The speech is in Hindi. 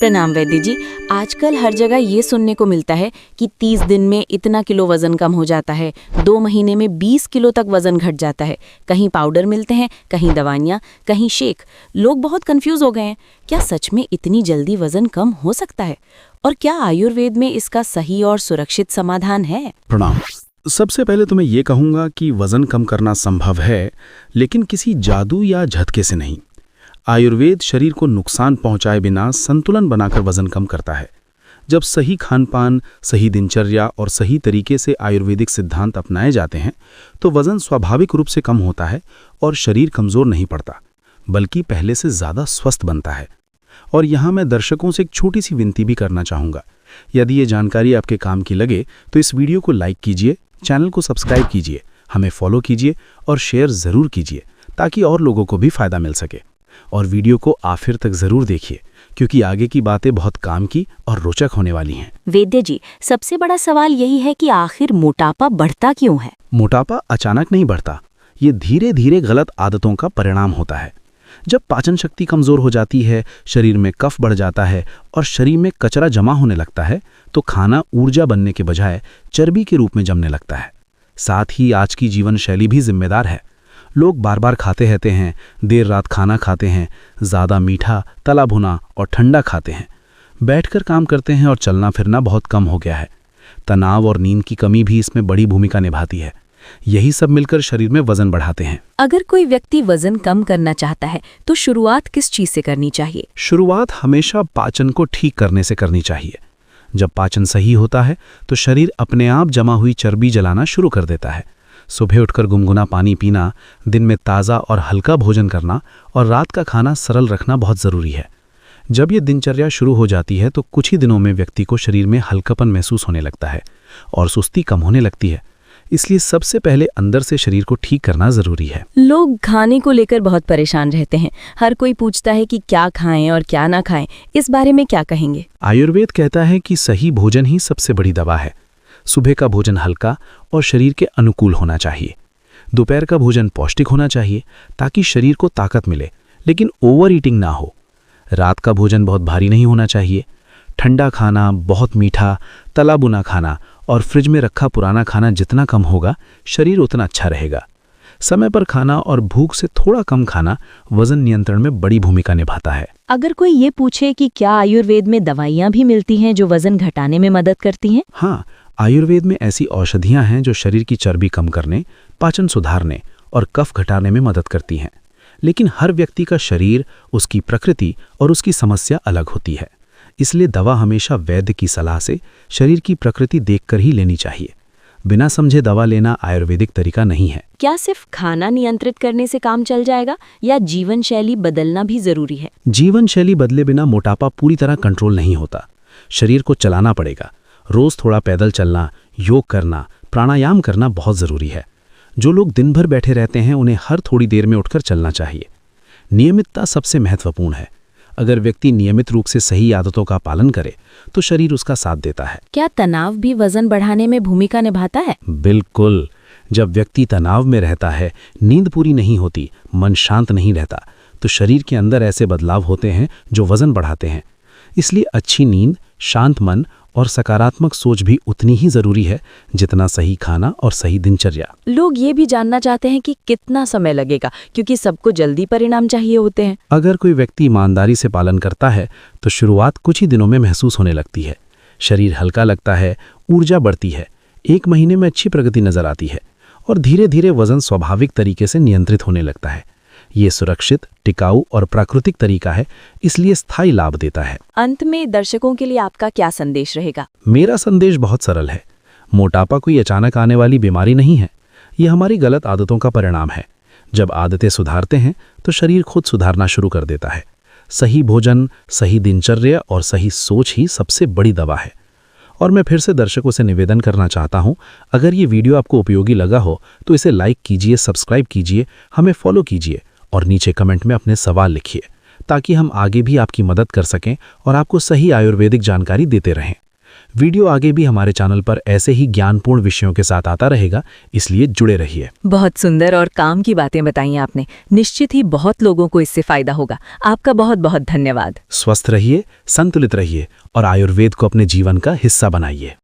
प्रणाम वैद्य जी। आजकल हर जगह ये सुनने को मिलता है कि 30 दिन में इतना किलो वजन कम हो जाता है, 2 महीने में 20 किलो तक वजन घट जाता है। कहीं पाउडर मिलते हैं, कहीं दवाइयाँ, कहीं शेक। लोग बहुत कंफ्यूज हो गए हैं। क्या सच में इतनी जल्दी वजन कम हो सकता है? और क्या आयुर्वेद में इसका सही और सुरक्षित समाधान है? प्रणाम। सबसे पहले तो मैं ये कहूँगा कि वजन कम करना संभव है, लेकिन किसी जादू या झटके से नहीं। आयुर्वेद शरीर को नुकसान पहुंचाए बिना संतुलन बनाकर वजन कम करता है। जब सही खानपान, सही दिनचर्या और सही तरीके से आयुर्वेदिक सिद्धांत अपनाए जाते हैं तो वजन स्वाभाविक रूप से कम होता है और शरीर कमज़ोर नहीं पड़ता, बल्कि पहले से ज़्यादा स्वस्थ बनता है। और यहाँ मैं दर्शकों से एक छोटी सी विनती भी करना चाहूँगा। यदि ये जानकारी आपके काम की लगे तो इस वीडियो को लाइक कीजिए, चैनल को सब्सक्राइब कीजिए, हमें फॉलो कीजिए और शेयर ज़रूर कीजिए ताकि और लोगों को भी फ़ायदा मिल सके। और वीडियो को आखिर तक ज़रूर देखिए, क्योंकि आगे की बातें बहुत काम की और रोचक होने वाली हैं। वैद्य जी, सबसे बड़ा सवाल यही है कि आखिर मोटापा बढ़ता क्यों है? मोटापा अचानक नहीं बढ़ता, ये धीरे धीरे गलत आदतों का परिणाम होता है। जब पाचन शक्ति कमज़ोर हो जाती है, शरीर में कफ बढ़ जाता है और शरीर में कचरा जमा होने लगता है, तो खाना ऊर्जा बनने के बजाय चर्बी के रूप में जमने लगता है। साथ ही आज की जीवन शैली भी जिम्मेदार है। लोग बार बार खाते रहते हैं, देर रात खाना खाते हैं, ज़्यादा मीठा, तला भुना और ठंडा खाते हैं, बैठकर काम करते हैं और चलना फिरना बहुत कम हो गया है। तनाव और नींद की कमी भी इसमें बड़ी भूमिका निभाती है। यही सब मिलकर शरीर में वजन बढ़ाते हैं। अगर कोई व्यक्ति वजन कम करना चाहता है तो शुरुआत किस चीज से करनी चाहिए? शुरुआत हमेशा पाचन को ठीक करने से करनी चाहिए। जब पाचन सही होता है तो शरीर अपने आप जमा हुई चर्बी जलाना शुरू कर देता है। सुबह उठकर गुनगुना पानी पीना, दिन में ताज़ा और हल्का भोजन करना और रात का खाना सरल रखना बहुत ज़रूरी है। जब ये दिनचर्या शुरू हो जाती है तो कुछ ही दिनों में व्यक्ति को शरीर में हल्कापन महसूस होने लगता है और सुस्ती कम होने लगती है। इसलिए सबसे पहले अंदर से शरीर को ठीक करना ज़रूरी है। लोग खाने को लेकर बहुत परेशान रहते हैं। हर कोई पूछता है कि क्या खाएं और क्या ना खाएं। इस बारे में क्या कहेंगे? आयुर्वेद कहता है कि सही भोजन ही सबसे बड़ी दवा है। सुबह का भोजन हल्का और शरीर के अनुकूल होना चाहिए। दोपहर का भोजन पौष्टिक होना चाहिए ताकि शरीर को ताकत मिले, लेकिन ओवर ईटिंग ना हो। रात का भोजन बहुत भारी नहीं होना चाहिए। ठंडा खाना, बहुत मीठा, तला बुना खाना और फ्रिज में रखा पुराना खाना जितना कम होगा, शरीर उतना अच्छा रहेगा। समय पर खाना और भूख से थोड़ा कम खाना वजन नियंत्रण में बड़ी भूमिका निभाता है। अगर कोई ये पूछे कि क्या आयुर्वेद में दवाइयाँ भी मिलती हैं जो वजन घटाने में मदद करती हैं? हाँ, आयुर्वेद में ऐसी औषधियां हैं जो शरीर की चर्बी कम करने, पाचन सुधारने और कफ घटाने में मदद करती हैं। लेकिन हर व्यक्ति का शरीर, उसकी प्रकृति और उसकी समस्या अलग होती है। इसलिए दवा हमेशा वैद्य की सलाह से शरीर की प्रकृति देखकर ही लेनी चाहिए। बिना समझे दवा लेना आयुर्वेदिक तरीका नहीं है। क्या सिर्फ खाना नियंत्रित करने से काम चल जाएगा या जीवन शैली बदलना भी जरूरी है? जीवन शैली बदले बिना मोटापा पूरी तरह कंट्रोल नहीं होता। शरीर को चलाना पड़ेगा। रोज थोड़ा पैदल चलना, योग करना, प्राणायाम करना बहुत ज़रूरी है। जो लोग दिन भर बैठे रहते हैं उन्हें हर थोड़ी देर में उठकर चलना चाहिए। नियमितता सबसे महत्वपूर्ण है। अगर व्यक्ति नियमित रूप से सही आदतों का पालन करे तो शरीर उसका साथ देता है। क्या तनाव भी वजन बढ़ाने में भूमिका निभाता है? बिल्कुल। जब व्यक्ति तनाव में रहता है, नींद पूरी नहीं होती, मन शांत नहीं रहता, तो शरीर के अंदर ऐसे बदलाव होते हैं जो वजन बढ़ाते हैं। इसलिए अच्छी नींद, शांत मन और सकारात्मक सोच भी उतनी ही जरूरी है जितना सही खाना और सही दिनचर्या। लोग ये भी जानना चाहते हैं कि कितना समय लगेगा, क्योंकि सबको जल्दी परिणाम चाहिए होते हैं। अगर कोई व्यक्ति ईमानदारी से पालन करता है तो शुरुआत कुछ ही दिनों में महसूस होने लगती है। शरीर हल्का लगता है, ऊर्जा बढ़ती है, 1 महीने में अच्छी प्रगति नजर आती है और धीरे धीरे वजन स्वाभाविक तरीके से नियंत्रित होने लगता है। ये सुरक्षित, टिकाऊ और प्राकृतिक तरीका है, इसलिए स्थायी लाभ देता है। अंत में दर्शकों के लिए आपका क्या संदेश रहेगा? मेरा संदेश बहुत सरल है। मोटापा कोई अचानक आने वाली बीमारी नहीं है। ये हमारी गलत आदतों का परिणाम है। जब आदतें सुधारते हैं तो शरीर खुद सुधारना शुरू कर देता है। सही भोजन, सही दिनचर्या और सही सोच ही सबसे बड़ी दवा है। और मैं फिर से दर्शकों से निवेदन करना चाहता हूँ, अगर ये वीडियो आपको उपयोगी लगा हो तो इसे लाइक कीजिए, सब्सक्राइब कीजिए, हमें फॉलो कीजिए और नीचे कमेंट में अपने सवाल लिखिए ताकि हम आगे भी आपकी मदद कर सकें और आपको सही आयुर्वेदिक जानकारी देते रहें। वीडियो आगे भी हमारे चैनल पर ऐसे ही ज्ञानपूर्ण विषयों के साथ आता रहेगा, इसलिए जुड़े रहिए। बहुत सुंदर और काम की बातें बताई आपने। निश्चित ही बहुत लोगों को इससे फायदा होगा। आपका बहुत बहुत धन्यवाद। स्वस्थ रहिए, संतुलित रहिए और आयुर्वेद को अपने जीवन का हिस्सा बनाइए।